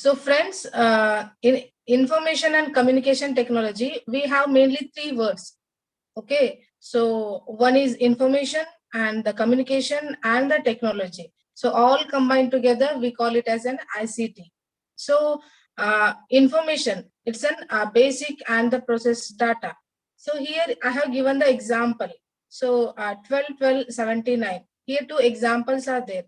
So friends, in information and communication technology, we have mainly three words. Okay, so one is information and the communication and the technology. So all combined together, we call it as an ICT. So information, it's an basic and the process data. So here I have given the example. So 12, 12, 79. Here two examples are there.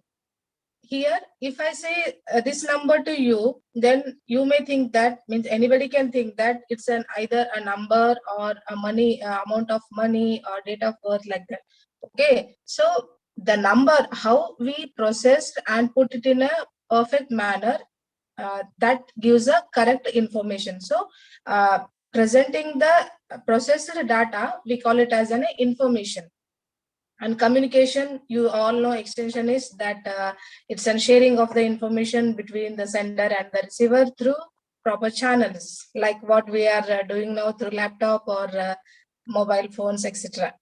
Here, if I say this number to you, then you may think that, means anybody can think that it's an either a number or a money amount of money or date of birth, like that. Okay, so the number, how we processed and put it in a perfect manner, that gives a correct information. So presenting the processed data, we call it as an information. And communication, you all know extension is that it's a sharing of the information between the sender and the receiver through proper channels, like what we are doing now through laptop or mobile phones, etc.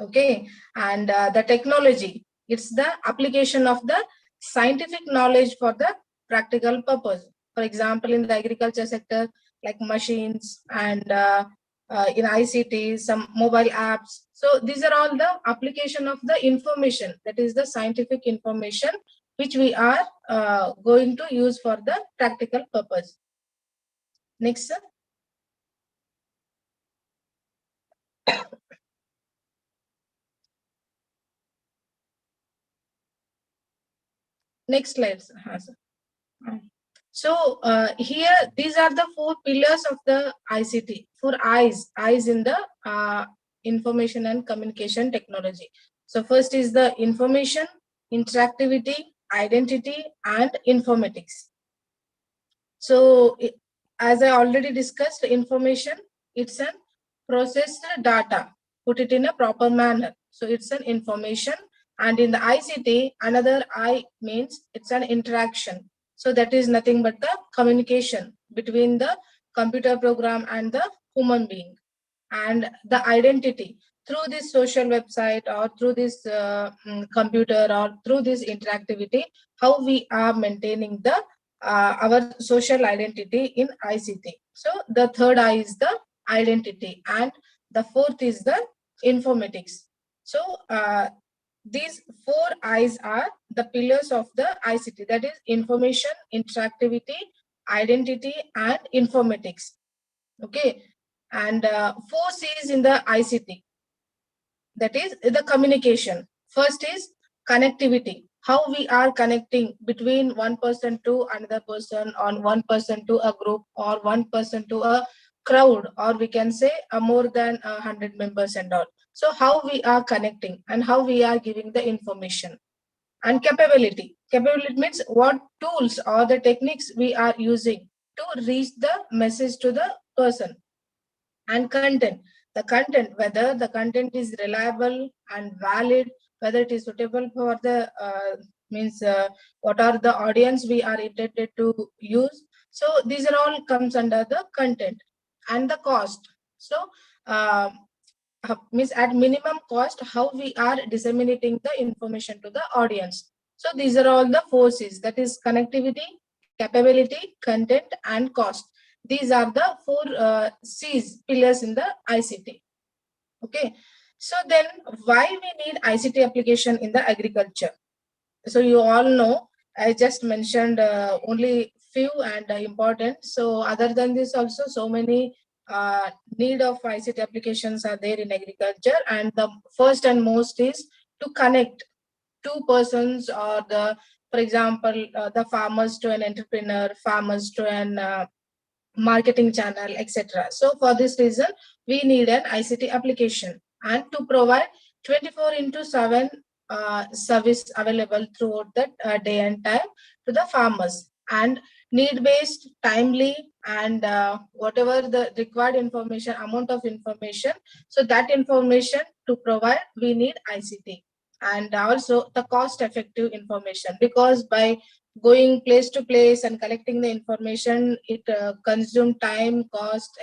Okay, and the technology, it's the application of the scientific knowledge for the practical purpose. For example, in the agriculture sector, like machines, and in ICT, some mobile apps. So these are all the application of the information, that is the scientific information, which we are going to use for the practical purpose. Next, sir. Next slide, sir. So here, these are the four pillars of the ICT. Four eyes in the information and communication technology. So first is the information, interactivity, identity, and informatics. So as I already discussed, information, it's a processed data, put it in a proper manner. So it's an information. And in the ICT, another I means it's an interaction. So that is nothing but the communication between the computer program and the human being. And the identity, through this social website or through this computer or through this interactivity, how we are maintaining the our social identity in ICT. So the third I is the identity, and the fourth is the informatics. So these four I's are the pillars of the ICT, that is information, interactivity, identity, and informatics. Okay, and four C's in the ICT, that is the communication. First is connectivity, how we are connecting between one person to another person, or one person to a group, or one person to a crowd, or we can say more than 100 members and all. So how we are connecting and how we are giving the information. And capability means what tools or the techniques we are using to reach the message to the person. And content, the content, whether the content is reliable and valid, whether it is suitable for the means what are the audience we are intended to use. So these are all comes under the content. And the cost, so means at minimum cost, how we are disseminating the information to the audience. So these are all the four C's, that is connectivity, capability, content, and cost. These are the four C's, pillars in the ICT. Okay, so then why we need ICT application in the agriculture? So you all know, I just mentioned only few and important. So other than this also, so many need of ICT applications are there in agriculture. And the first and most is to connect two persons, or the, for example, the farmers to an entrepreneur, farmers to an marketing channel, etc. So for this reason, we need an ICT application, and to provide 24/7 service available throughout that day and time to the farmers, and need-based, timely, and whatever the required information, amount of information. So that information to provide, we need ICT. And also the cost-effective information, because by going place to place and collecting the information, it consume time, cost,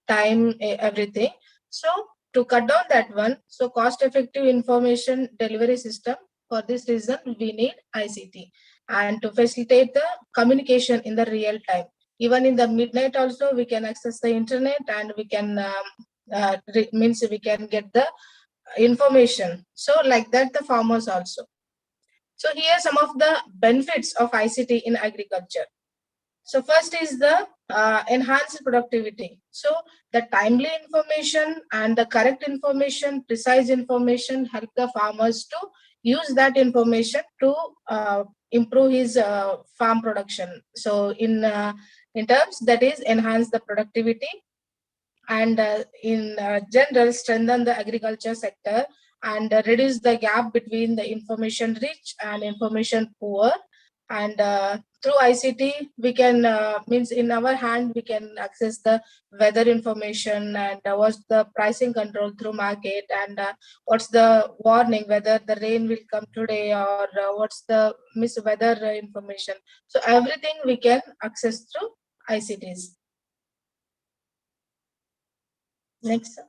everything. So to cut down that one, so cost effective information delivery system, for this reason we need ICT. and to facilitate the communication in the real time. Even in the midnight also, we can access the internet, and we can means we can get the information. So like that, the farmers also. So here some of the benefits of ICT in agriculture. So first is the enhanced productivity. So the timely information and the correct information, precise information help the farmers to use that information to improve his farm production. So in terms that is enhance the productivity, and in general strengthen the agriculture sector, and reduce the gap between the information rich and information poor. And through ICT we can means in our hand we can access the weather information, and what's the pricing control through market, and what's the warning whether the rain will come today, or what's the miss weather information. So everything we can access through ICTs. Next.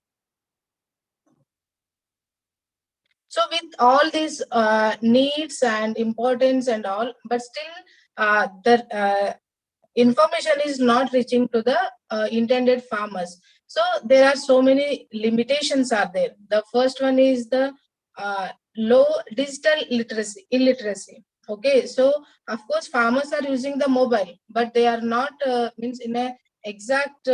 So with all these needs and importance and all, but still the information is not reaching to the intended farmers. So there are so many limitations are there. The first one is the low digital illiteracy. Okay, so of course farmers are using the mobile, but they are not means in a exact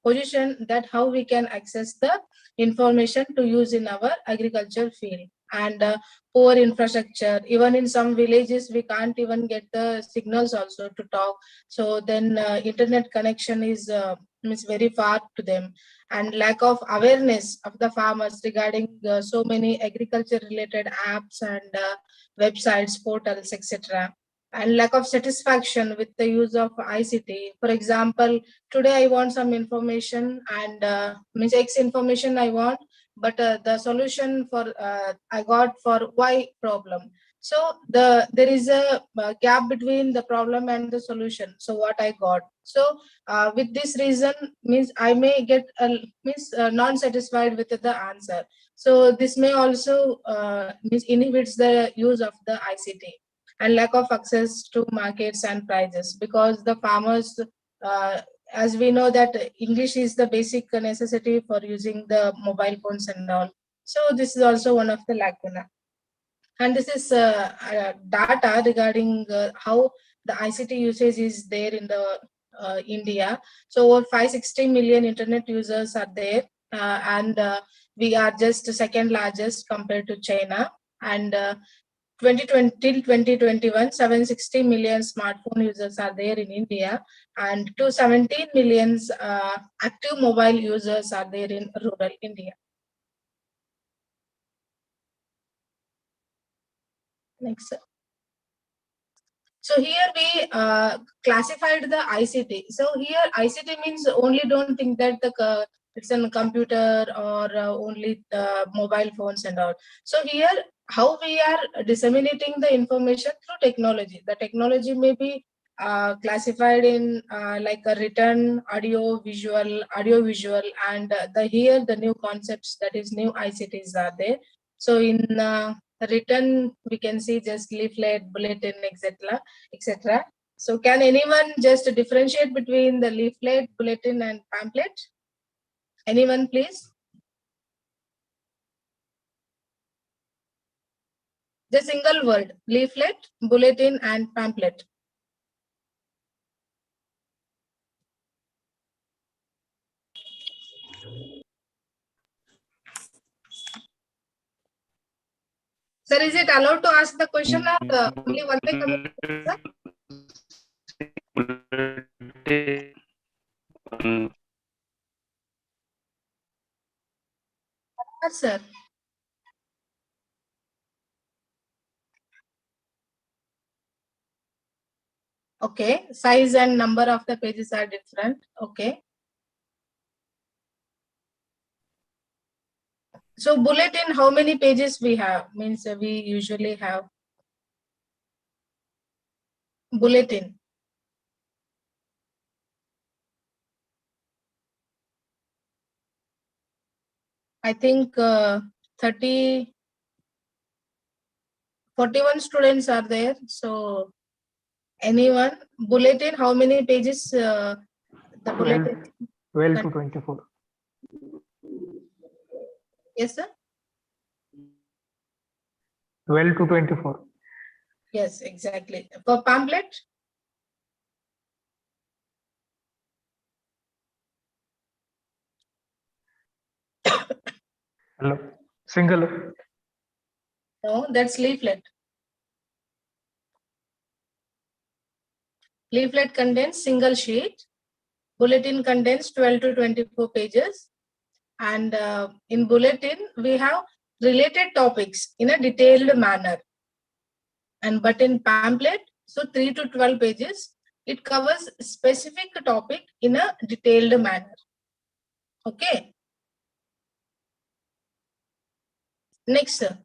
position that how we can access the information to use in our agriculture field. And poor infrastructure, even in some villages we can't even get the signals also to talk. So then internet connection is very far to them, and lack of awareness of the farmers regarding so many agriculture related apps and websites, portals, etc. And lack of satisfaction with the use of ICT. For example, today I want some information, and means X information I want, but the solution for I got for Y problem. So there is a gap between the problem and the solution. So what I got. So with this reason means I may get means non-satisfied with the answer. So this may also means inhibits the use of the ICT. And lack of access to markets and prices, because the farmers as we know that English is the basic necessity for using the mobile phones and all. So this is also one of the lacuna. And this is data regarding how the ICT usage is there in the India. So over 560 million internet users are there, and we are just second largest compared to China. And 2020 till 2021, 760 million smartphone users are there in India, and 217 million active mobile users are there in rural India. Next. So here we classified the ICT. So here ICT means only don't think that it's a computer or only mobile phones and all. So here how we are disseminating the information through technology. The technology may be classified in like a written, audio visual, and the here the new concepts, that is new ICTs are there. So in written we can see just leaflet, bulletin, etc. So can anyone just differentiate between the leaflet, bulletin and pamphlet? Anyone please? The single word, leaflet, bulletin and pamphlet. Sir, is it allowed to ask the question or only one way communication, sir? Yes, sir. Okay, size and number of the pages are different. Okay. So bulletin, how many pages we have? Means we usually have bulletin. I think 30, 41 students are there. So Anyone? Bulletin, how many pages? The 12, bulletin. 12 to 24. Yes, sir. 12 to 24. Yes, exactly. For pamphlet? Hello. Single. No, that's leaflet. Leaflet contains single sheet. Bulletin contains 12 to 24 pages. And in bulletin, we have related topics in a detailed manner. And but in pamphlet, so 3 to 12 pages, it covers specific topic in a detailed manner. Okay. Next, sir.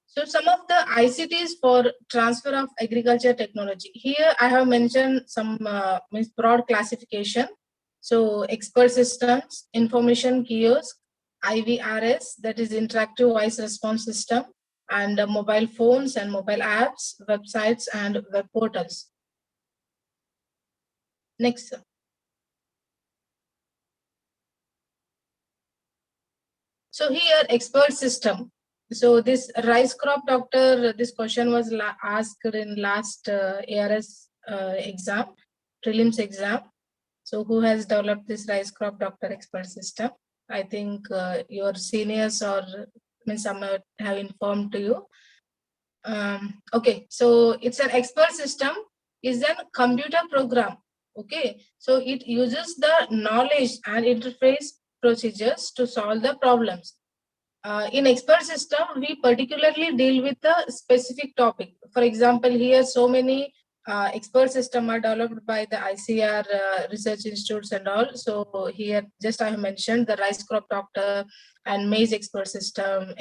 So some of the ICTs for transfer of agriculture technology. Here I have mentioned some means broad classification. So expert systems, information kiosk, IVRS, that is interactive voice response system, and mobile phones and mobile apps, websites and web portals. Next. So here expert system. So this rice crop doctor, this question was asked in last ARS exam, prelims exam. So who has developed this rice crop doctor expert system? I think your seniors or some have informed to you. Okay, so it's an expert system is a computer program. Okay, so it uses the knowledge and interface procedures to solve the problems. In expert system, we particularly deal with a specific topic. For example, here so many expert system are developed by the ICAR research institutes and all. So here just I have mentioned the rice crop doctor and maize expert system,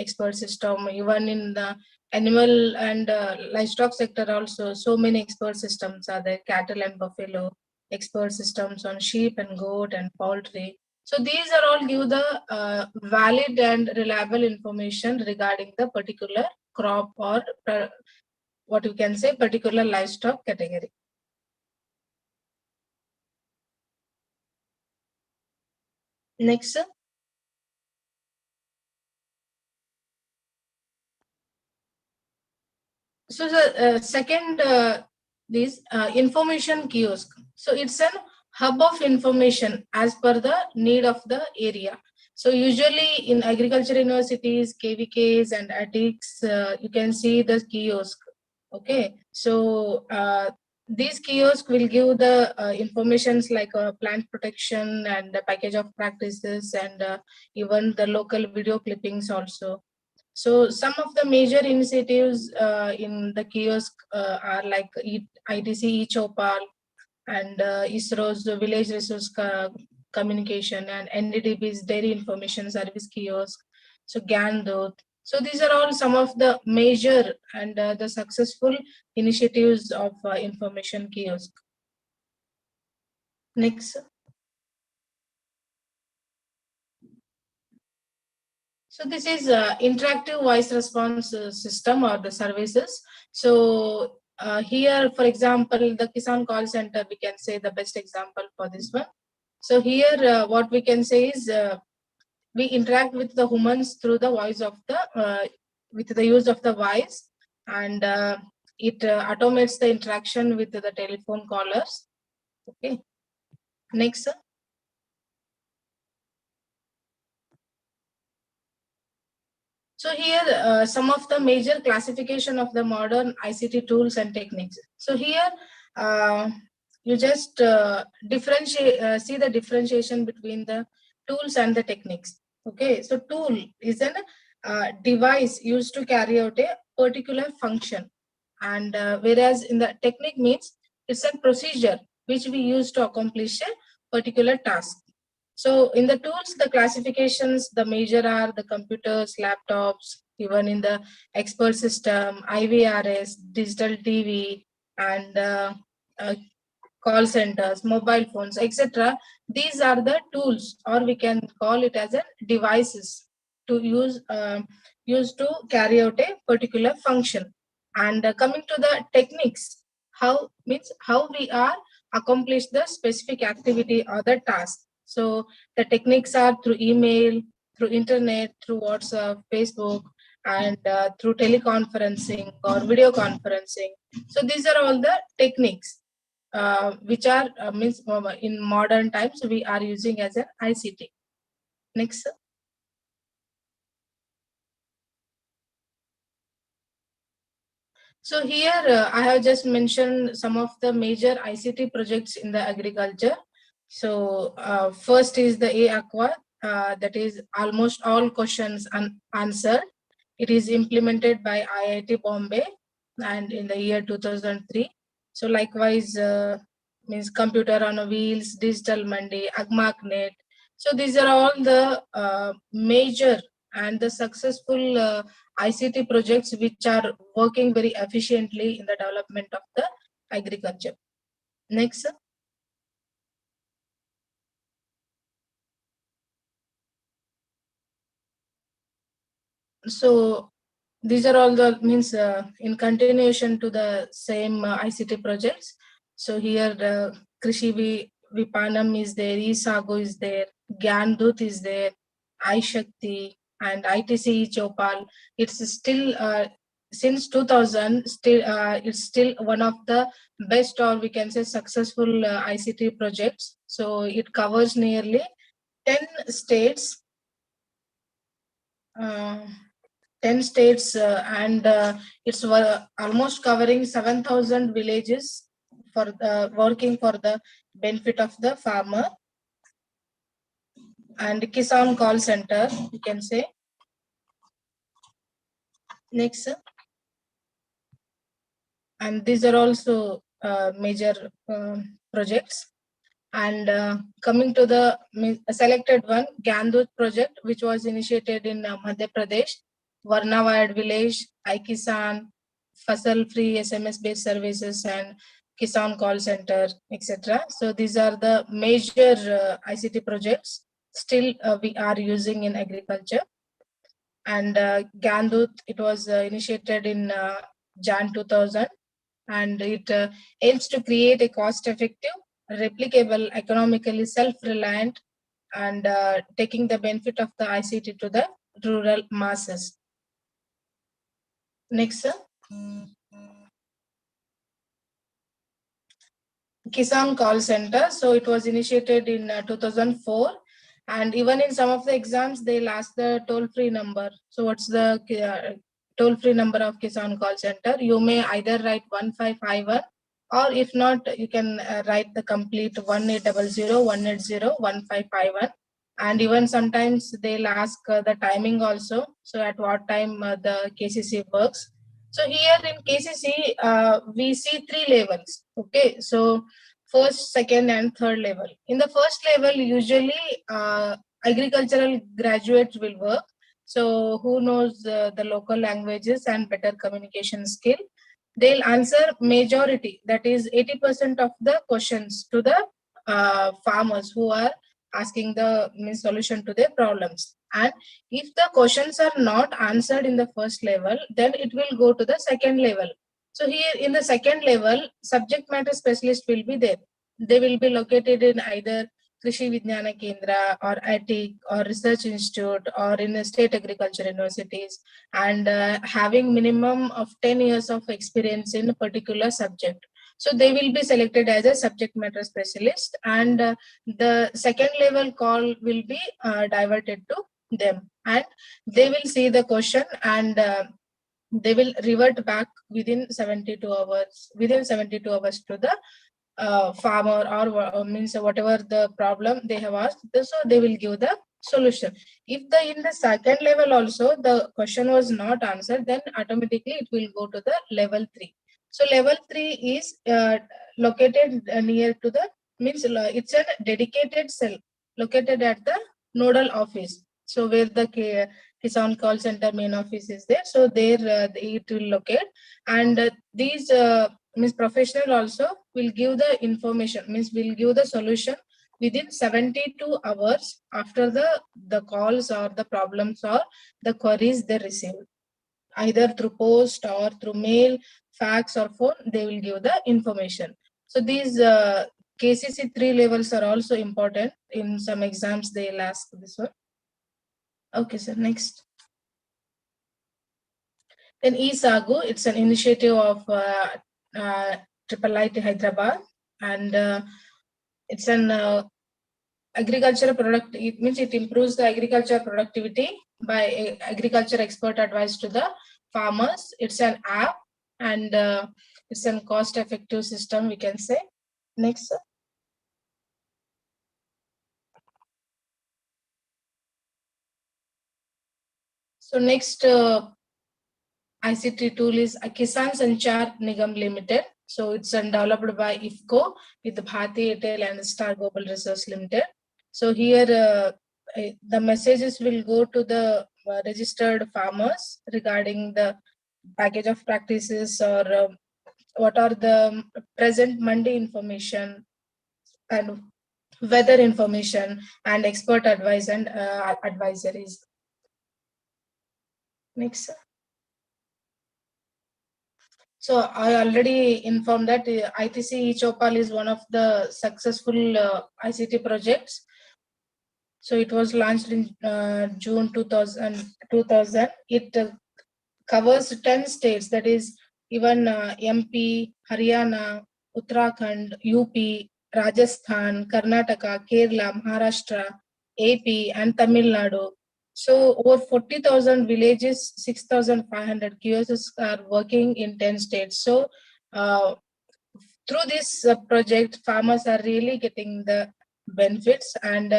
even in the animal and livestock sector also. So many expert systems are there, cattle and buffalo, expert systems on sheep and goat and poultry. So these are all give the valid and reliable information regarding the particular crop or what you can say particular livestock category. Next. So the second this information kiosk. So it's an hub of information as per the need of the area. So usually in agriculture universities, KVKs and ATICs, you can see the kiosk. Okay, so these kiosks will give the informations like plant protection and the package of practices and even the local video clippings also. So some of the major initiatives in the kiosk are like ITC e-Choupal and ISRO's Village Resource Communication and NDDB's Dairy Information Service Kiosk. So GAN. So these are all some of the major and the successful initiatives of information kiosk. Next. So this is interactive voice response system or the services. So here, for example, the Kisan call center, we can say the best example for this one. So here, what we can say is we interact with the humans through the voice of the with the use of the voice, and it automates the interaction with the telephone callers. Okay. Next. So here, some of the major classification of the modern ICT tools and techniques. So here, you just differentiate, see the differentiation between the tools and the techniques. Okay, so tool is a device used to carry out a particular function, and whereas in the technique means it's a procedure which we use to accomplish a particular task. So in the tools, the classifications, the major are the computers, laptops, even in the expert system, IVRS, digital TV, and uh, call centers, mobile phones, etc. These are the tools, or we can call it as a devices. to use to carry out a particular function. And coming to the techniques, how we are accomplish the specific activity or the task. So the techniques are through email, through internet, through WhatsApp, Facebook, and through teleconferencing or video conferencing. So these are all the techniques which are in modern times we are using as an ICT. Next, sir. So here I have just mentioned some of the major ICT projects in the agriculture. So first is the AAYOG, that is almost all questions answered. It is implemented by IIT Bombay and in the year 2003. So likewise means computer on a wheels, digital mandi, AgMarkNet. So these are all the major and the successful ICT projects which are working very efficiently in the development of the agriculture. Next, sir. So these are all the in continuation to the same ICT projects. So here the Krishi Vipanam is there, e-Sago is there, Gyandut is there, iShakti and ITC e-Choupal. It's still since 2000 still it's still one of the best, or we can say successful ICT projects. So it covers nearly 10 states. 10 states and it's almost covering 7,000 villages for working for the benefit of the farmer. And Kisan call center, you can say. Next, sir. And these are also major projects. And coming to the selected one, Gyandut project, which was initiated in Madhya Pradesh, Warana wired village, iKisan, Fasal free SMS based services, and Kisan call center, etc. So these are the major ICT projects still we are using in agriculture. And Gyandut, it was initiated in Jan 2000, and it aims to create a cost-effective, replicable, economically self-reliant, and taking the benefit of the ICT to the rural masses. Next, sir. Kisan call center. So it was initiated in 2004, and even in some of the exams they'll ask the toll-free number. So what's the toll-free number of Kisan call center? You may either write 1551, or if not, you can write the complete 1800-180-1551. And even sometimes they'll ask the timing also. So at what time the KCC works. So here in KCC, we see 3 levels. Okay, so first, second, and third level. In the first level, usually agricultural graduates will work. So who knows the local languages and better communication skill, they'll answer majority, that is 80% of the questions to the farmers who are asking the solution to their problems. And if the questions are not answered in the first level, then it will go to the second level. So here in the second level, subject matter specialist will be there. They will be located in either Krishi Vijnana Kendra or ATIC or Research Institute or in the state agriculture universities, and having minimum of 10 years of experience in a particular subject. So they will be selected as a subject matter specialist, and the second level call will be diverted to them, and they will see the question, and they will revert back within 72 hours to the farmer, or means whatever the problem they have asked, so they will give the solution. If in the second level also the question was not answered, then automatically it will go to the level 3. So level 3 is located near to the it's a dedicated cell located at the nodal office. So where the Kisan call center main office is there, so there it will locate, and these professional also will give the information, will give the solution within 72 hours after the calls or the problems or the queries they receive. Either through post or through mail, fax or phone, they will give the information. So these KCC 3 levels are also important. In some exams, they'll ask this one. Okay, sir, next. Then e-Sagu, it's an initiative of IIIT Hyderabad, and it's an agricultural product. It means it improves the agriculture productivity by agriculture expert advice to the farmers. It's an app, and it's a cost-effective system, we can say. Next, sir. So next ICT tool is Kisan Sanchar Nigam Limited. So it's developed by IFCO with Bharti Airtel and Star Global Research Limited. So here the messages will go to the registered farmers regarding the package of practices or what are the present mandi information and weather information and expert advice and advisories. Next. So I already informed that ITC e-Choupal is one of the successful ICT projects. So it was launched in June 2000. It covers 10 states, that is even MP, Haryana, Uttarakhand, UP, Rajasthan, Karnataka, Kerala, Maharashtra, AP, and Tamil Nadu. So over 40,000 villages, 6,500 kiosks are working in 10 states. So through this project, farmers are really getting the benefits, and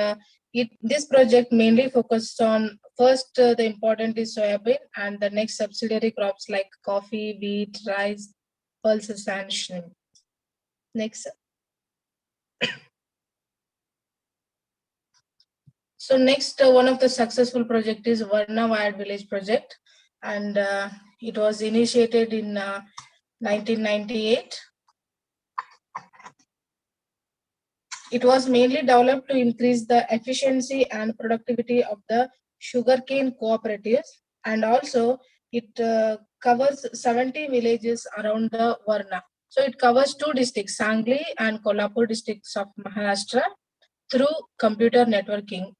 this project mainly focused on first the important is soybean, and the next subsidiary crops like coffee, wheat, rice, pulses, and shrimp. Next. So next, one of the successful project is Warana Wired Village project, and it was initiated in 1998. It was mainly developed to increase the efficiency and productivity of the sugarcane cooperatives, and also it covers 70 villages around the Varna. So it covers two districts, Sangli and Kolhapur districts of Maharashtra, through computer networking.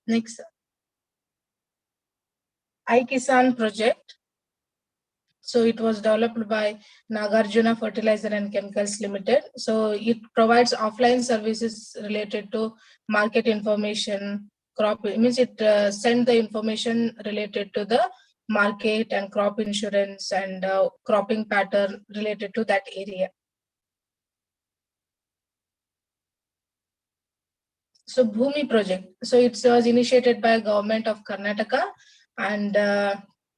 Next, iKisan project. So it was developed by Nagarjuna Fertilizer and Chemicals Limited. So it provides offline services related to market information, crop. It means it send the information related to the market and crop insurance and cropping pattern related to that area. So Bhoomi project. So it was initiated by government of Karnataka, and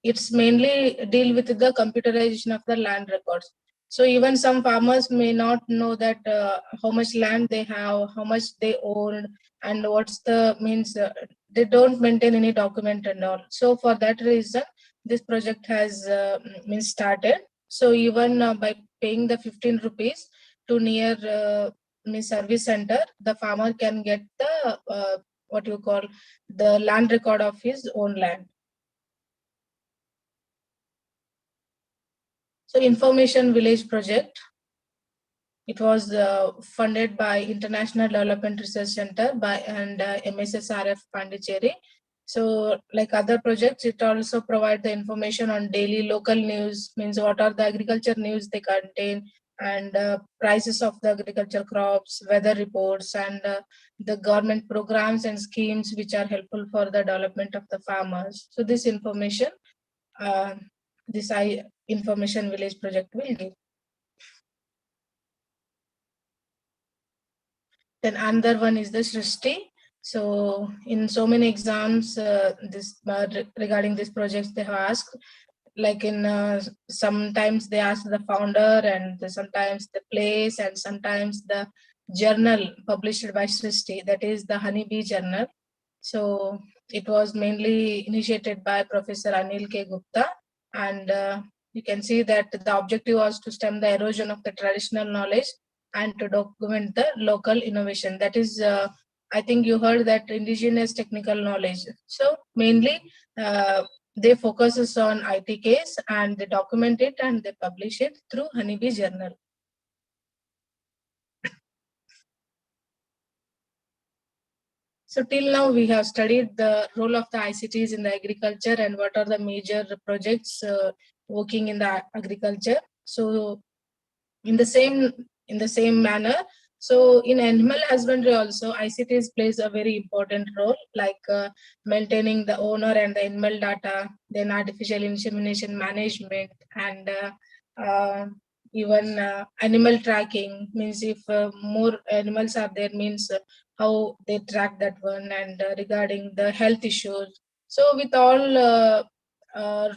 it's mainly deal with the computerization of the land records. So even some farmers may not know that how much land they have, how much they own, and what's the means. They don't maintain any document and all. So for that reason, this project has been started. So even by paying the 15 rupees to near service center, the farmer can get the what you call the land record of his own land. So information village project, it was funded by International Development Research Center by and MSSRF Pondicherry. So like other projects, it also provide the information on daily local news, means what are the agriculture news they contain, and prices of the agriculture crops, weather reports, and the government programs and schemes which are helpful for the development of the farmers. So this information, this information village project will give. Then another one is the SRISTI. So in so many exams, this regarding these projects they have asked, like in sometimes they ask the founder, and sometimes the place, and sometimes the journal published by SRISTI, that is the Honeybee Journal. So it was mainly initiated by Professor Anil K. Gupta, and you can see that the objective was to stem the erosion of the traditional knowledge and to document the local innovation. That is, I think you heard that indigenous technical knowledge. So mainly they focuses on IT case and they document it and they publish it through Honeybee Journal. So till now we have studied the role of the ICTs in the agriculture and what are the major projects working in the agriculture. So in the same manner, so in animal husbandry also ICTs plays a very important role, like maintaining the owner and the animal data, then artificial insemination management, and even animal tracking, means if more animals are there, means how they track that one, and regarding the health issues. So with all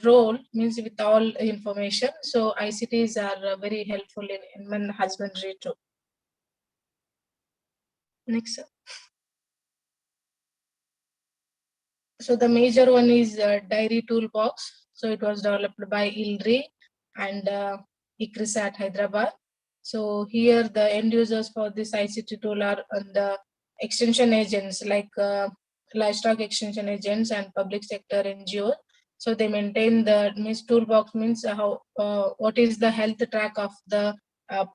role, means with all information, so ICTs are very helpful in animal husbandry too. Next, sir. So the major one is dairy toolbox. So it was developed by ILRI and ICRIS at Hyderabad. So here the end users for this ICT tool are the extension agents, like livestock extension agents and public sector NGOs. So they maintain the means toolbox, means how what is the health track of the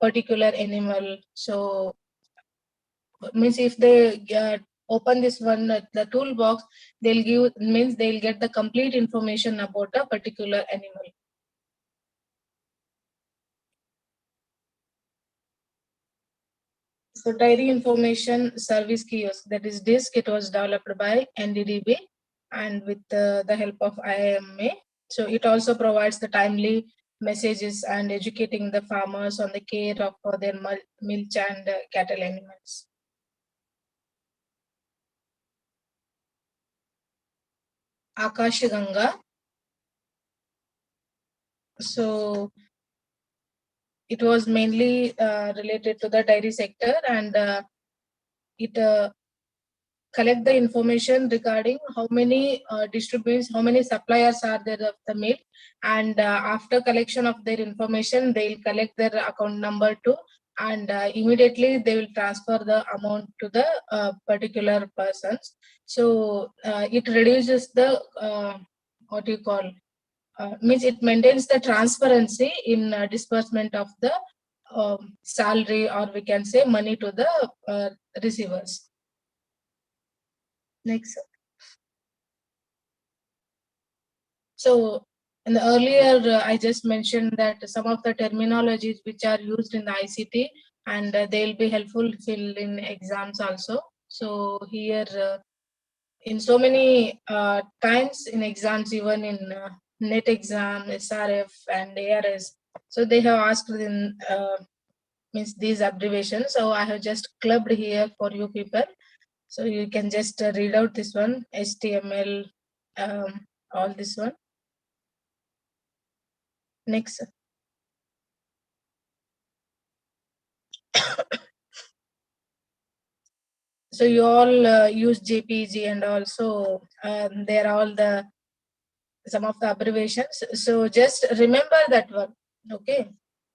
particular animal. So means if they open this one, the toolbox, they'll give, means they'll get the complete information about a particular animal. So dairy information service kiosk, that is DISC, it was developed by NDDB and with the help of IIMA. So it also provides the timely messages and educating the farmers on the care of their milk and cattle animals. Akashganga. So it was mainly related to the dairy sector, and it collect the information regarding how many distributors, how many suppliers are there of the milk, and after collection of their information, they'll collect their account number too, and immediately they will transfer the amount to the particular persons. So it reduces the what you call means it maintains the transparency in disbursement of the salary, or we can say money to the receivers. Next. So in the earlier, I just mentioned that some of the terminologies which are used in the ICT, and they'll be helpful in exams also. So here, in so many times in exams, even in NET exam, SRF, and ARS, so they have asked in means these abbreviations. So I have just clubbed here for you people. So you can just read out this one, HTML, all this one. Next. So you all use JPG, and also there are all the some of the abbreviations. So just remember that one, okay?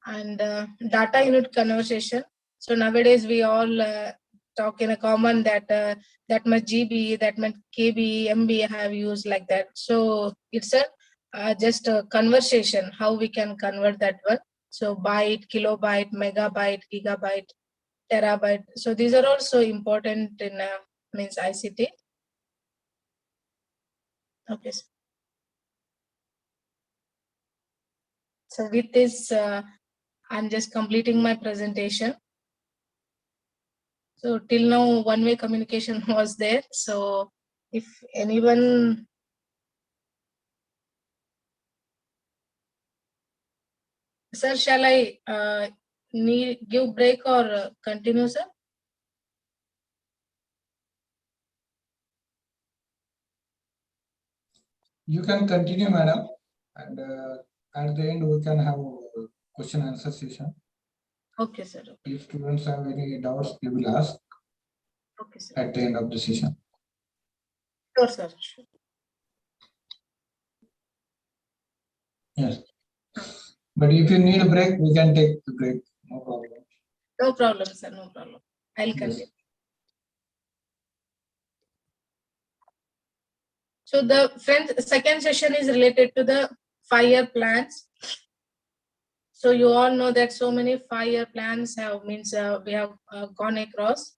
And data unit conversation. So nowadays we all talk in a common that that much GB, that much KB, MB have used like that. So it's a just a conversation, how we can convert that one. So byte, kilobyte, megabyte, gigabyte, terabyte. So these are also important in means ICT. Okay. So with this, I'm just completing my presentation. So till now, one-way communication was there. So if anyone, sir, shall I give break or continue, sir? You can continue, madam, and at the end we can have a question answer session. Okay, sir. Okay. If students have any doubts, they will ask. Okay, sir. At the end of the session. Sure, sir. Sure. Yes. But if you need a break, we can take the break. No problem. No problem, sir. No problem. I'll continue. So the second session is related to the 5-year plans. So you all know that so many 5-year plans we have gone across.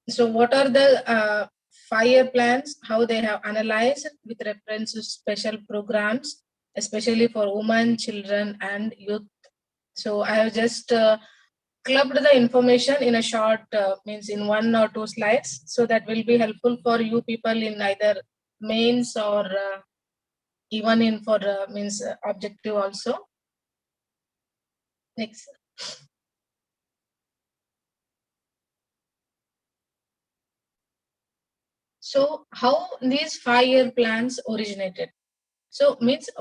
So what are the 5-year plans? How they have analyzed with reference to special programs, especially for women, children, and youth. So I have just clubbed the information in a short, in 1 or 2 slides. So that will be helpful for you people in either mains or even in for objective also. Next. So how these 5-year plans originated? So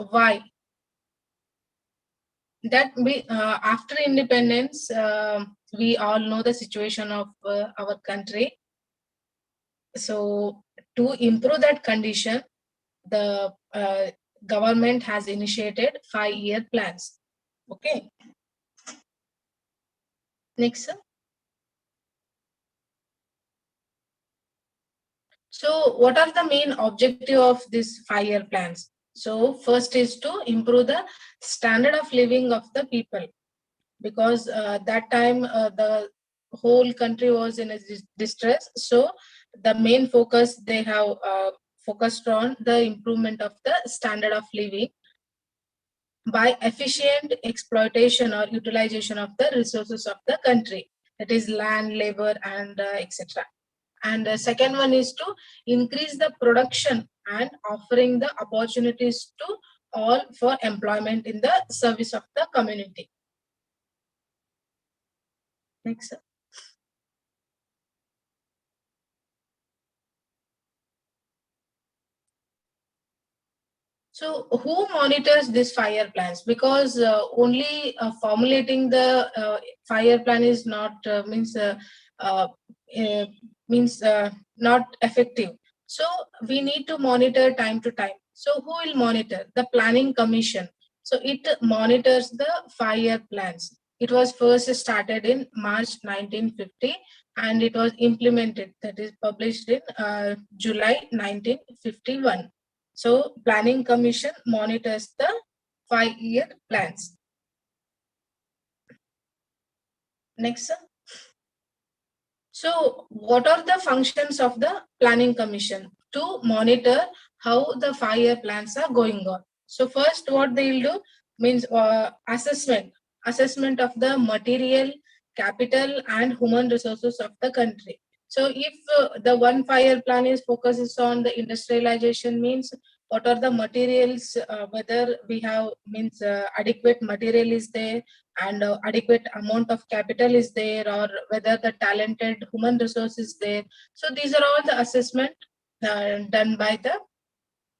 why? That we after independence, we all know the situation of our country. So to improve that condition, the government has initiated 5-year plans. Okay. Next, sir. So what are the main objective of these 5-year plans? So first is to improve the standard of living of the people, because that time the whole country was in a distress. So the main focus they have focused on the improvement of the standard of living by efficient exploitation or utilization of the resources of the country, that is land, labor, and etc. And the second one is to increase the production and offering the opportunities to all for employment in the service of the community. Next. So who monitors these 5-year plans? Because only formulating the 5-year plan is not not effective. So we need to monitor time to time. So who will monitor? The Planning Commission. So it monitors the 5-year plans. It was first started in March 1950 and it was implemented, that is published in July 1951. So Planning Commission monitors the 5-year plans. Next, sir. So what are the functions of the Planning Commission? To monitor how the 5-year plans are going on. So first what they will do means assessment of the material, capital and human resources of the country. So if the 5-year plan is focuses on the industrialization, means what are the materials, whether we have adequate material is there and adequate amount of capital is there, or whether the talented human resource is there. So these are all the assessment done by the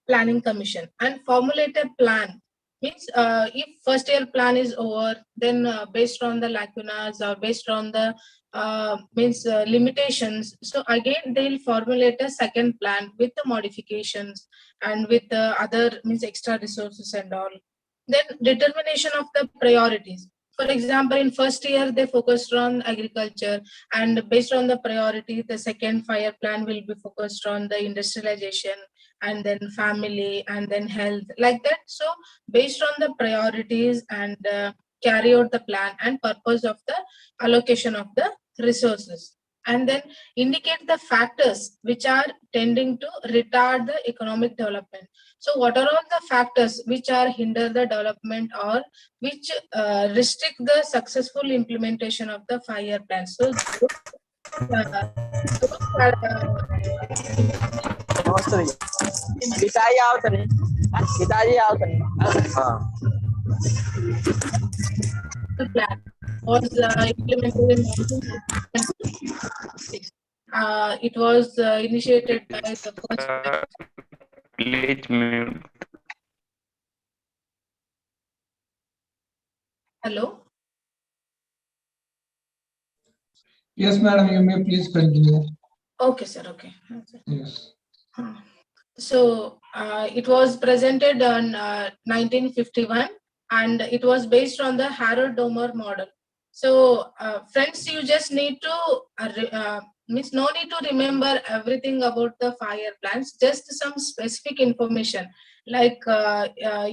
Planning Commission. And formulated plan means if first year plan is over, then based on the lacunas or based on the limitations, so again they'll formulate a second plan with the modifications and with the other extra resources and all. Then determination of the priorities. For example, in first year they focused on agriculture, and based on the priority, the second 5-year plan will be focused on the industrialization and then family and then health, like that. So based on the priorities and carry out the plan and purpose of the allocation of the resources, and then indicate the factors which are tending to retard the economic development. So what are all the factors which are hinder the development or which restrict the successful implementation of the 5-year plan? So the plan was implemented in 1966. It was initiated by the first. Please mute. Hello. Yes, madam, you may please continue. Okay, sir. Okay. Yes. So it was presented on 1951, and it was based on the Harrod-Domer model. So friends, you just need to means no need to remember everything about the fire plans, just some specific information, like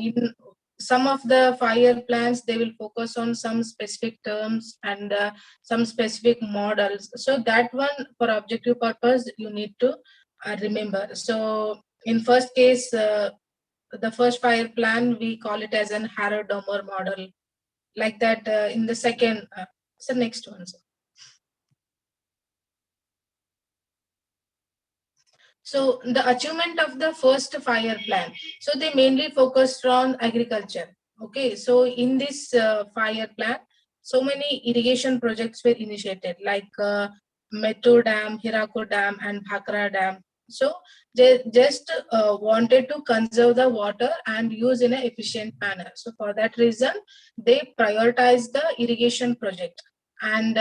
in some of the fire plans they will focus on some specific terms and some specific models. So that one, for objective purpose, you need to remember. So in first case, the first fire plan, we call it as an Harrow-Domer model. Like that, in the second, so next one. Sir. So the achievement of the first fire plan. So they mainly focused on agriculture. Okay, so in this fire plan, so many irrigation projects were initiated, like Mettur Dam, Hirakud Dam, and Bhakra Dam. So they just wanted to conserve the water and use in an efficient manner. So for that reason, they prioritized the irrigation project and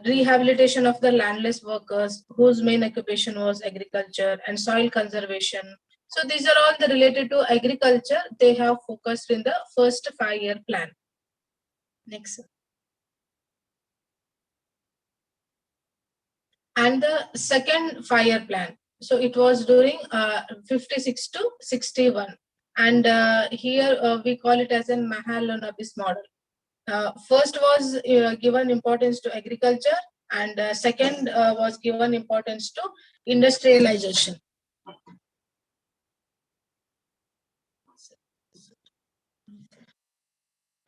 rehabilitation of the landless workers whose main occupation was agriculture and soil conservation. So these are all the related to agriculture. They have focused in the first 5-year plan. Next. And the second 5-year plan. So it was during 56 to 61. And here we call it as a Mahalanobis model. First was given importance to agriculture, and second was given importance to industrialization.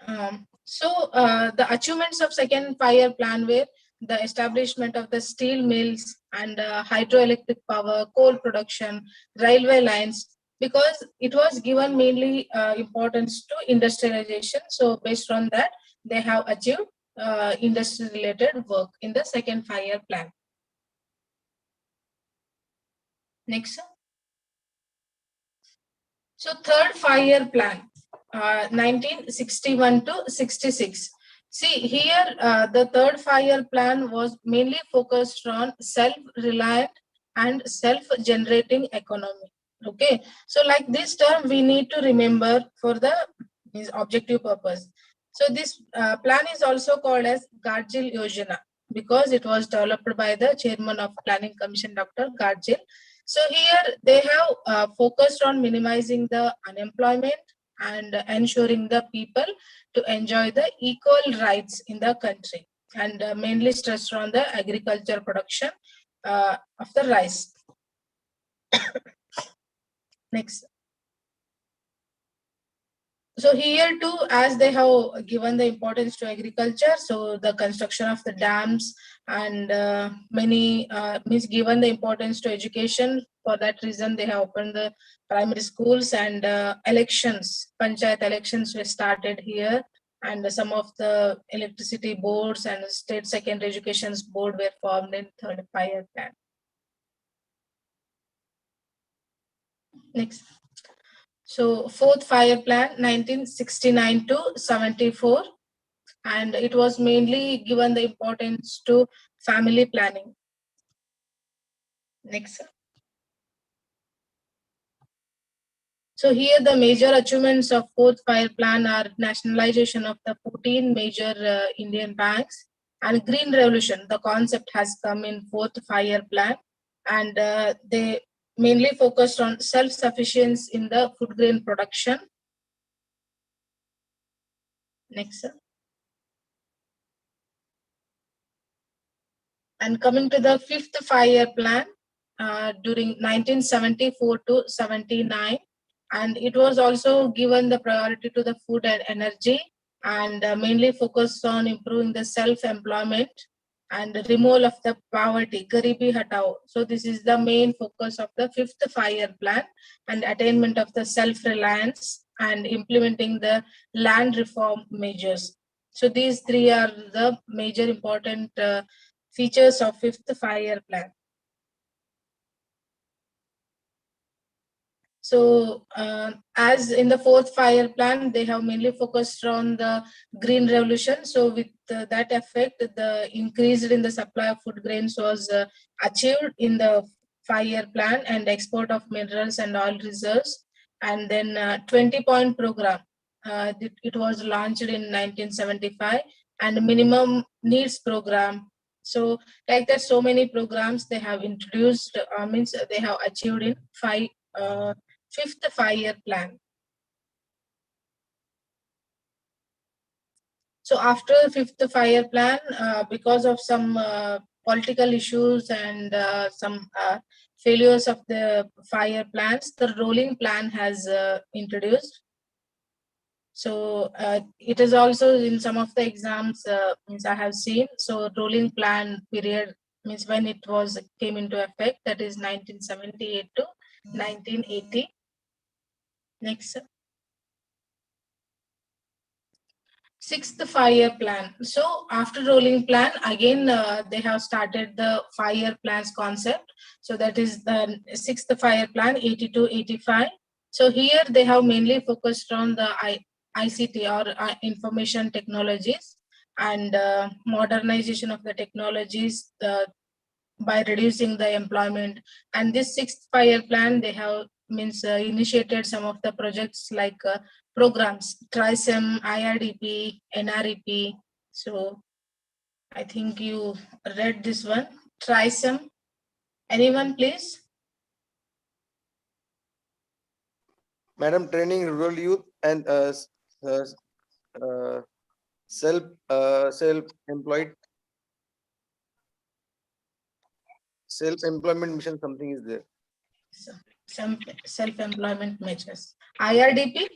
The achievements of second 5-year plan were the establishment of the steel mills and hydroelectric power, coal production, railway lines, because it was given mainly importance to industrialization. So based on that, they have achieved industry related work in the second 5-year plan. Next. So third 5-year plan, 1961 to 66. See here, the third 5-year plan was mainly focused on self-reliant and self-generating economy. Okay, so like this term we need to remember for the objective purpose. So this plan is also called as Gargil Yojana because it was developed by the chairman of Planning Commission, Dr. Gargil. So here they have focused on minimizing the unemployment and ensuring the people to enjoy the equal rights in the country, and mainly stressed on the agriculture production of the rice. Next. So here too, as they have given the importance to agriculture, so the construction of the dams and many means given the importance to education. For that reason, they have opened the primary schools and elections, panchayat elections were started here, and some of the electricity boards and state secondary education board were formed in third 5-year plan. Next. So fourth 5-year plan, 1969 to 74, and it was mainly given the importance to family planning. Next. So here the major achievements of fourth 5-year plan are nationalization of the 14 major Indian banks and green revolution. The concept has come in fourth 5-year plan, and they mainly focused on self-sufficiency in the food grain production. Next. And coming to the fifth 5-year plan, during 1974 to 79, and it was also given the priority to the food and energy, and mainly focused on improving the self-employment and the removal of the poverty, Garibi Hatao. So this is the main focus of the fifth 5-year plan, and attainment of the self-reliance and implementing the land reform measures. So these three are the major important features of fifth 5-year plan. So as in the fourth 5-year plan, they have mainly focused on the green revolution. So with that effect, the increase in the supply of food grains was achieved in the 5-year plan, and export of minerals and oil reserves. And then 20-point program, it was launched in 1975, and minimum needs program. So like that, so many programs they have introduced, means they have achieved in fifth 5-year plan. So after fifth 5-year plan, because of some political issues and some failures of the 5-year plans, the rolling plan has introduced. So it is also in some of the exams, means I have seen. So rolling plan period means when it was came into effect, that is 1978 to 1980. Next. Sixth 5-year plan. So after rolling plan, again they have started the 5-year plans concept. So that is the sixth 5-year plan, 82-85. So here they have mainly focused on the ICT or information technologies and modernization of the technologies by reducing the employment. And this sixth 5-year plan, they have initiated some of the projects like programs, TRISEM, IRDP, NREP. So I think you read this one, TRISEM. Anyone, please? Madam, training rural youth and self-employed, self-employment mission, something is there. So, some self-employment measures. IRDP?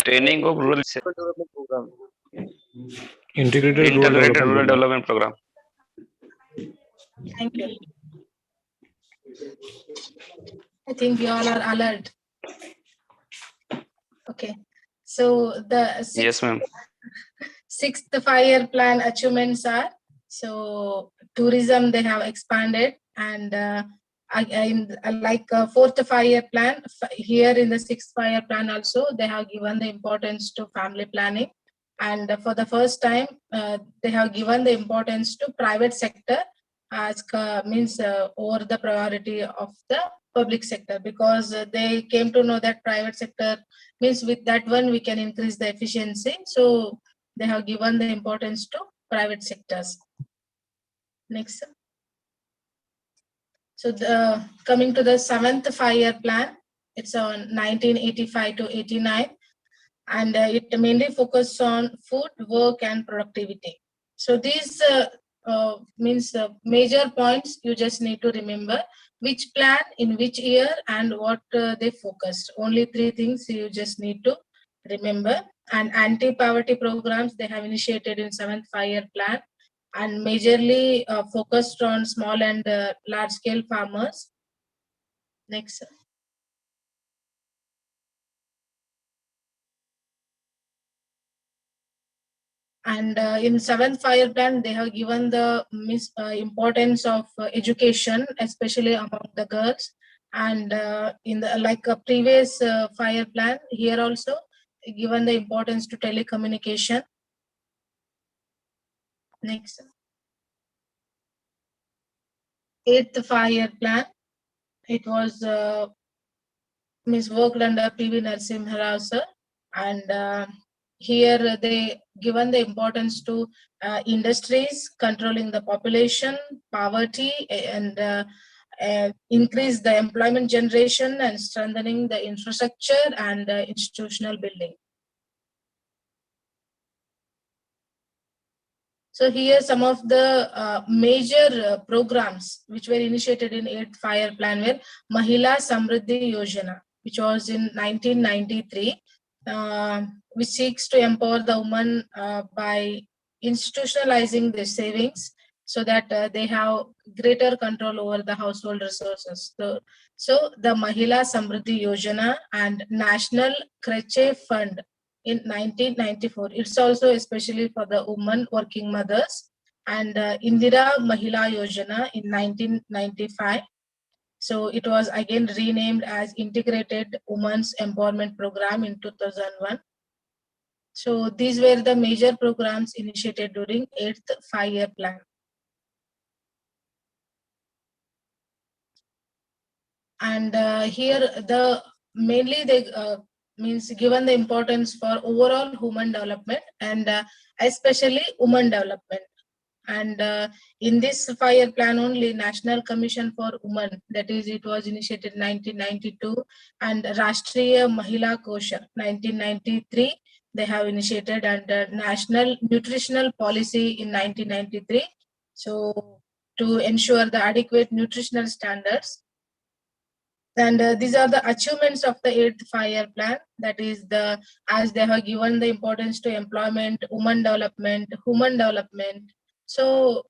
Training of rural Development program. Integrated integrated rural development program. Thank you. I think you all are alert. Okay. So the Yes, ma'am. sixth 5-year plan achievements are, so tourism they have expanded, and like fourth 5-year plan, here in the sixth 5-year plan also they have given the importance to family planning, and for the first time they have given the importance to private sector as over the priority of the public sector, because they came to know that private sector means with that one we can increase the efficiency. So they have given the importance to private sectors. Next. So coming to the seventh 5-year plan, it's on 1985 to 89, and it mainly focuses on food, work, and productivity. So these major points you just need to remember: which plan, in which year, and what they focused. Only 3 things you just need to remember. And anti-poverty programs they have initiated in 7th 5-year plan, and majorly focused on small and large-scale farmers. Next. And in 7th 5-year plan, they have given the importance of education, especially among the girls. And in the like a previous 5-year plan, here also given the importance to telecommunication. Next. 8th 5-year plan, it was worked under PV Narasimha Rao sir, and here they given the importance to industries, controlling the population, poverty, and increase the employment generation, and strengthening the infrastructure and institutional building. So here some of the major programs which were initiated in 8th 5-year plan were Mahila Samriddhi Yojana, which was in 1993, which seeks to empower the woman by institutionalizing their savings so that they have greater control over the household resources. So the Mahila Samriddhi Yojana and National Creche Fund in 1994. It's also especially for the women working mothers, and Indira Mahila Yojana in 1995. So it was again renamed as Integrated Women's Empowerment Program in 2001. So these were the major programs initiated during 8th 5-year plan. And here the mainly they means given the importance for overall human development and especially women development. And in this 5-year plan only, National Commission for Women, that is, it was initiated in 1992, and Rashtriya Mahila Kosha 1993, they have initiated, and National Nutritional Policy in 1993. So to ensure the adequate nutritional standards. And these are the achievements of the 8th 5-year plan. That is as they have given the importance to employment, women development, human development. So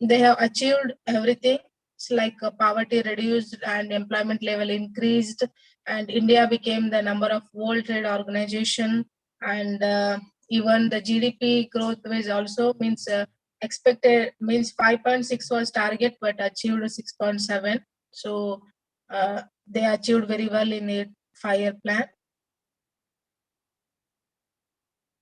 they have achieved everything. It's like poverty reduced and employment level increased, and India became the number of World Trade Organization, and even the GDP growth was also expected 5.6 was target but achieved 6.7. So they achieved very well in a 5-year plan.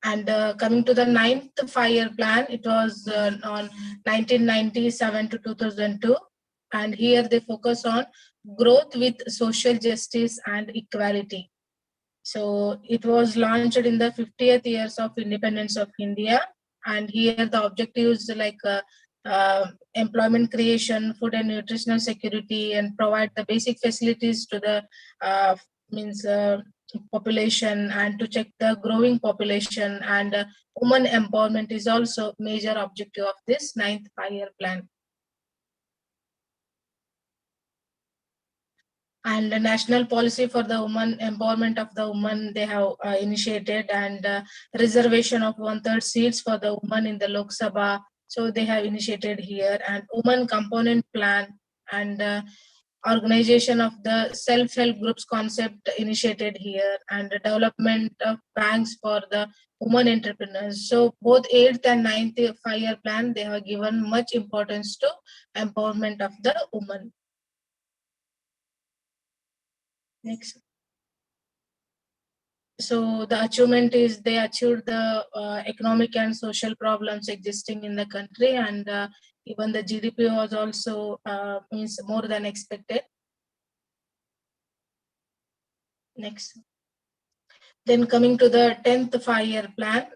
And coming to the 9th 5-year plan, it was on 1997 to 2002. And here they focus on growth with social justice and equality. So it was launched in the 50th years of independence of India. And here the objectives like employment creation, food and nutritional security, and provide the basic facilities to the population, and to check the growing population, and women empowerment is also major objective of this 9th 5-year plan. And the national policy for the women empowerment of the women, they have initiated, and reservation of 1/3 seats for the women in the Lok Sabha. So they have initiated here, and women component plan, and organization of the self-help groups concept initiated here, and the development of banks for the women entrepreneurs. So both 8th and 9th 5-year plan, they have given much importance to empowerment of the women. Next. So the achievement is they achieved the economic and social problems existing in the country, and even the GDP was also more than expected. Next. Then coming to the 10th 5-year plan.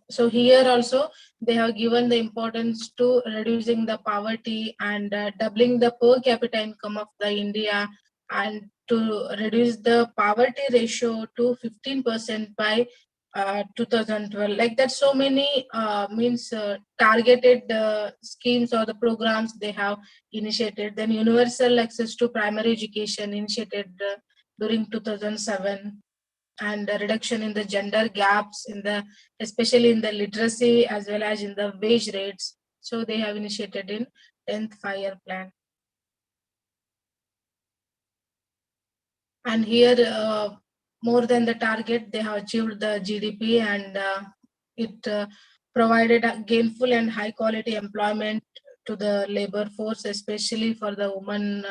So here also they have given the importance to reducing the poverty, and doubling the per capita income of the India, and to reduce the poverty ratio to 15% by 2012. Like that, so many targeted schemes or the programs they have initiated. Then universal access to primary education initiated during 2007, and the reduction in the gender gaps especially in the literacy as well as in the wage rates. So they have initiated in 10th 5-year plan. And here more than the target, they have achieved the GDP, and it provided a gainful and high quality employment to the labor force, especially for the women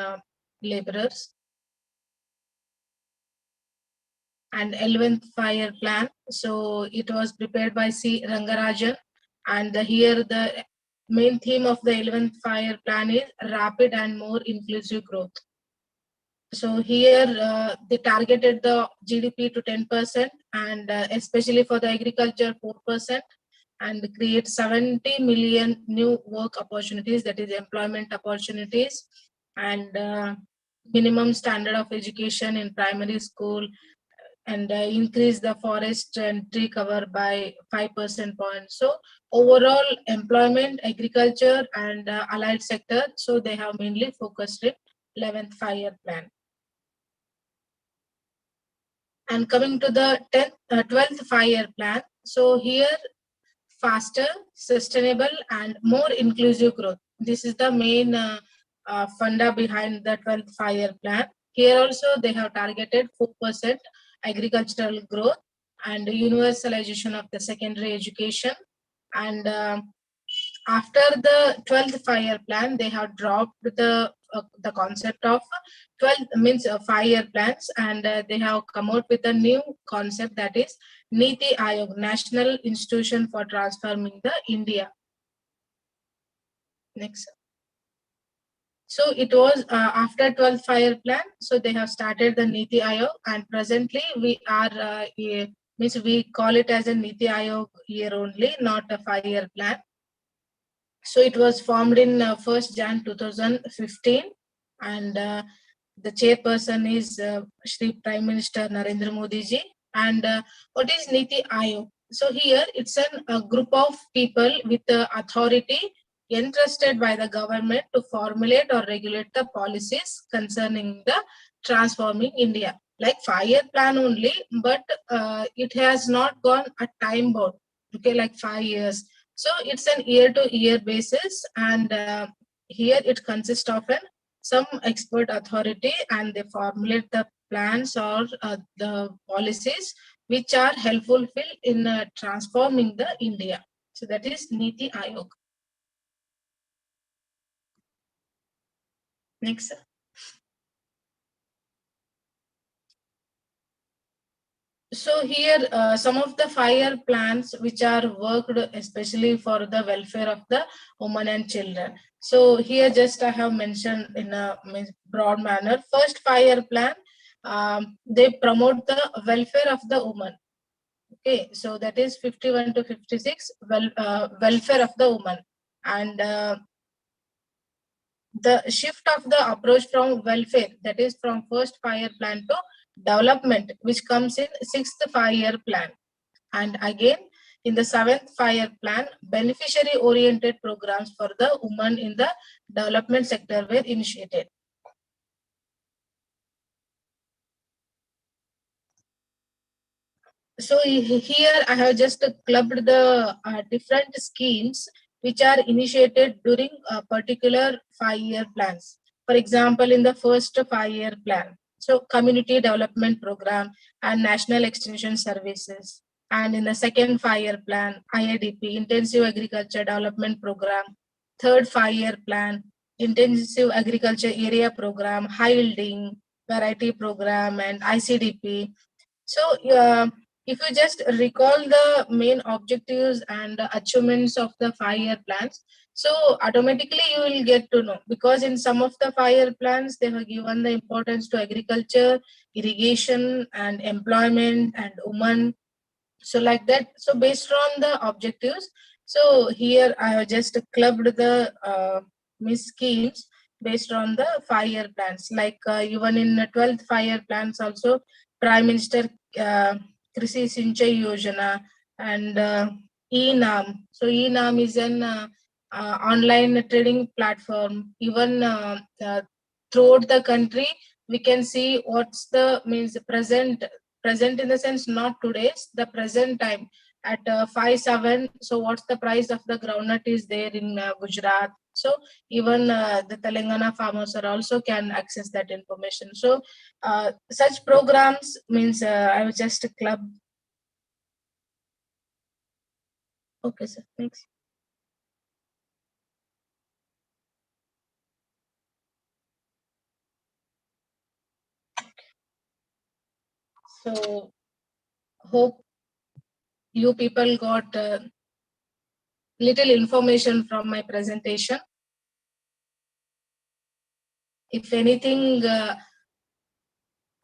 laborers. And 11th 5-year plan. So it was prepared by C. Rangarajan, and here the main theme of the 11th 5-year plan is rapid and more inclusive growth. So here they targeted the GDP to 10%, and especially for the agriculture 4%, and create 70 million new work opportunities, that is employment opportunities, and minimum standard of education in primary school, and increase the forest and tree cover by 5% points. So overall employment, agriculture, and allied sector, so they have mainly focused in 11th 5-year plan. And coming to the 12th 5-year plan, so here faster, sustainable, and more inclusive growth. This is the main funda behind the 12th 5-year plan. Here also they have targeted 4% agricultural growth, and universalization of the secondary education. And after the 12th 5-year plan, they have dropped the concept of 5-year plans, and they have come out with a new concept, that is NITI AAYOG, National Institution for Transforming the India. Next. So it was after 12th 5-year plan. So they have started the NITI Aayog, and presently we are means we call it as a NITI Aayog year only, not a 5-year plan. So it was formed in 1st Jan 2015, and the chairperson is Shri Prime Minister Narendra Modi ji. And what is NITI Aayog? So here it's a group of people with authority entrusted by the government to formulate or regulate the policies concerning the transforming India. Like 5-year plan only, but it has not gone a time bound. Okay, like 5 years. So it's an year-to-year basis, and here it consists of some expert authority, and they formulate the plans or the policies which are helpful in transforming the India. So that is NITI Aayog. Next. So here some of the 5-year plans which are worked especially for the welfare of the women and children. So here just I have mentioned in a broad manner. First 5-year plan, they promote the welfare of the woman. Okay, so that is 51 to 56, welfare of the woman. And the shift of the approach from welfare, that is from first 5-year plan to development, which comes in 6th 5-year plan. And again, in the 7th 5-year plan, beneficiary oriented programs for the women in the development sector were initiated. So here I have just clubbed the different schemes which are initiated during particular 5-year plans. For example, in the first 5-year plan, so community development program and national extension services. And in the second 5-year plan, IADP, intensive agriculture development program. Third 5-year plan, intensive agriculture area program, high yielding variety program, and ICDP. So if you just recall the main objectives and achievements of the 5-year plans, so automatically you will get to know, because in some of the 5-year plans, they have given the importance to agriculture, irrigation, and employment, and women. So like that, so based on the objectives, so here I have just clubbed the schemes based on the 5-year plans. Like even in the 12th 5-year plans also, Prime Minister Krishi Sinchai Yojana and e-Naam. So e-Naam is an online trading platform. Even throughout the country, we can see what's the present in the sense not today's, the present time at 5-7. So what's the price of the groundnut is there in Gujarat. So even the Telangana farmers are also can access that information. So such programs I was just a club. Okay, sir. Next. So hope you people got little information from my presentation. If anything,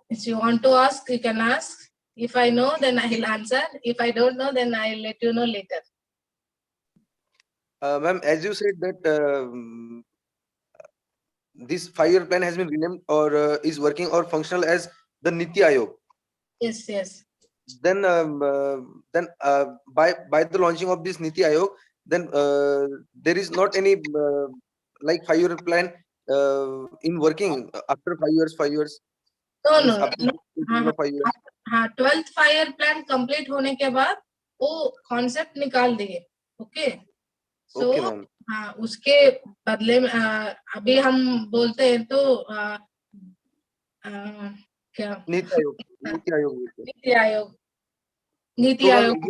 if you want to ask, you can ask. If I know, then I'll answer. If I don't know, then I'll let you know later. Ma'am, as you said that this 5-year plan has been renamed or is working or functional as the NITI Aayog. Yes, yes. Then by the launching of this NITI Aayog, then there is not any like 5-year plan in working after 5 years. 5 years. No. 5 years. 12th 5-year plan complete होने के बाद वो concept निकाल दिए. Okay. So Okay, ma'am. हाँ, उसके बदले में अभी हम बोलते हैं तो क्या नीति आयोग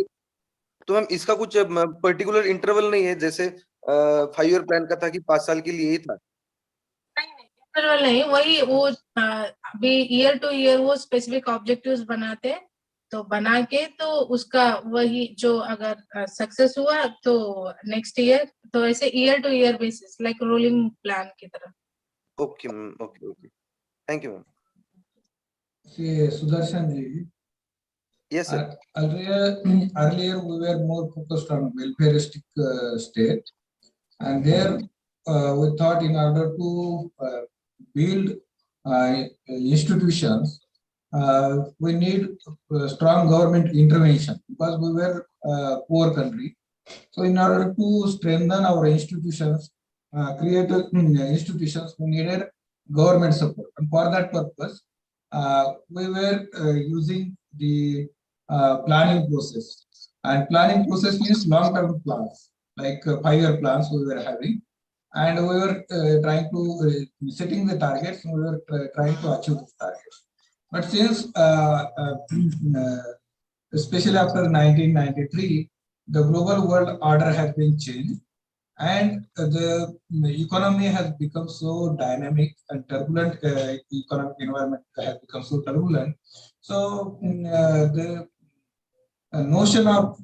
तो मैम इसका कुछ पर्टिकुलर इंटरवल नहीं है, जैसे 5-year प्लान का था कि 5 साल के लिए ही था? इंटरवल नहीं, वही वो अभी ईयर टू ईयर वो स्पेसिफिक ऑब्जेक्टिव्स बनाते हैं, तो बना के तो उसका वही जो अगर सक्सेस हुआ तो नेक्स्ट ईयर, तो ऐसे year two year basis like rolling plan की तरह. Okay, okay, okay. Thank you, ma'am. See, Sudarshan ji, Yes, sir. earlier we were more focused on welfareistic state, and there we thought in order to build institutions, we need strong government intervention because we were a poor country. So in order to strengthen our institutions, create institutions, we needed government support. And for that purpose, we were using the planning process. And planning process means long-term plans, like 5-year plans we were having. And we were trying to setting the targets, we were trying to achieve the targets. But since especially after 1993, the global world order has been changed, and the economy has become so dynamic and turbulent. Economic environment has become so turbulent. So the notion of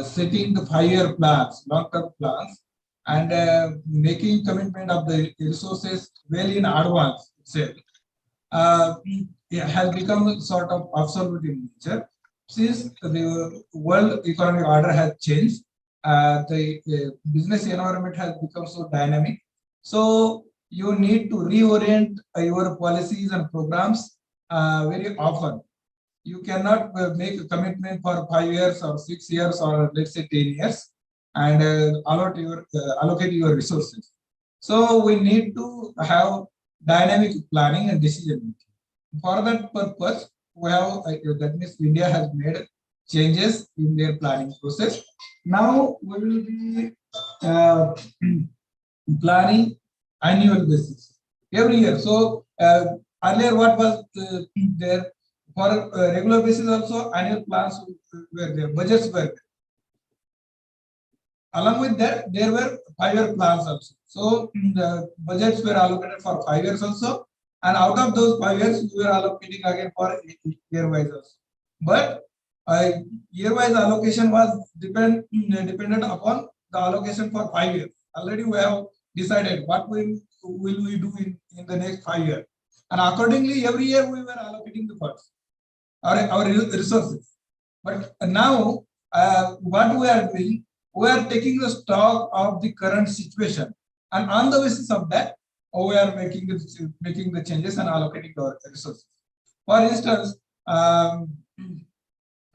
setting the 5-year plans, long-term plans, and making commitment of the resources well in advance itself has become sort of obsolete in nature. Since the world economic order has changed, the business environment has become so dynamic. So you need to reorient your policies and programs very often. You cannot make a commitment for 5 years or 6 years or let's say 10 years and allocate your resources. So we need to have dynamic planning and decision making. For that purpose, we have that means India has made changes in their planning process. Now we will be planning annual basis every year. So earlier, what was there for regular basis? Also, annual plans were there, budgets were there. Along with that, there were 5-year plans also. So the budgets were allocated for 5 years also, and out of those 5 years, we were allocating again for year-wise also. But year-wise allocation was dependent upon the allocation for 5 years. Already we have decided what will we do in the next 5 years, and accordingly, every year we were allocating the funds, our resources. But now, what we are doing, we are taking the stock of the current situation, and on the basis of that, we are making the changes and allocating our resources. For instance,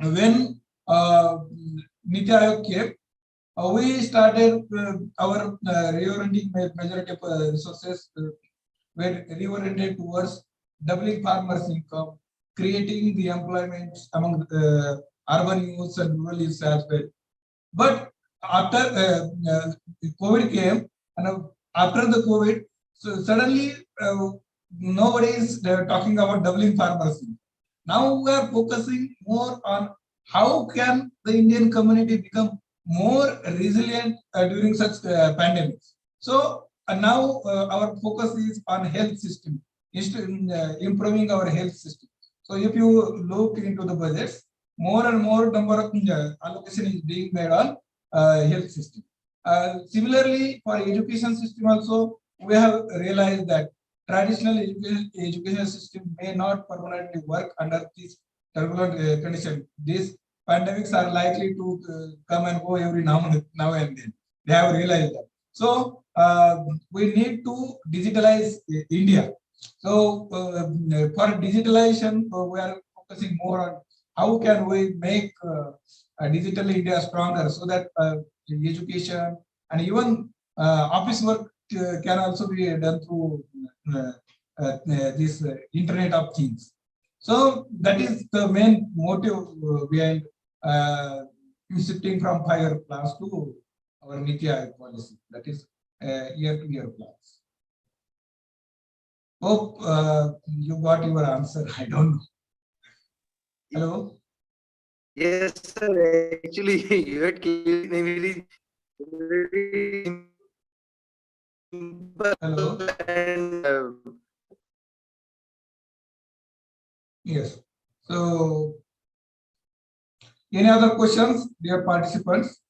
when NITI Aayog came, we started our reorienting majority of resources were reoriented towards doubling farmers' income, creating the employment among urban youths and rural youths as well. But after COVID came, and after the COVID, so suddenly nobody is talking about doubling farmers' income. Now we are focusing more on how can the Indian community become more resilient during such pandemics. So now our focus is on health system, improving our health system. So if you look into the budgets, more and more number of allocation is being made on health system. Similarly, for education system also, we have realized that traditional education system may not permanently work under this turbulent condition. These pandemics are likely to come and go every now and then. They have realized that. So we need to digitalize India. So for digitalization, we are focusing more on how can we make digital India stronger, so that education and even office work can also be done through this Internet of Things. So that is the main motive behind shifting from 5-year plans to our NITI Aayog policy, that is year-to-year plans. Hope you got your answer. I don't know. Hello? Yes, sir. Actually, you had very simple. Hello? And Yes. So, any other questions, dear participants?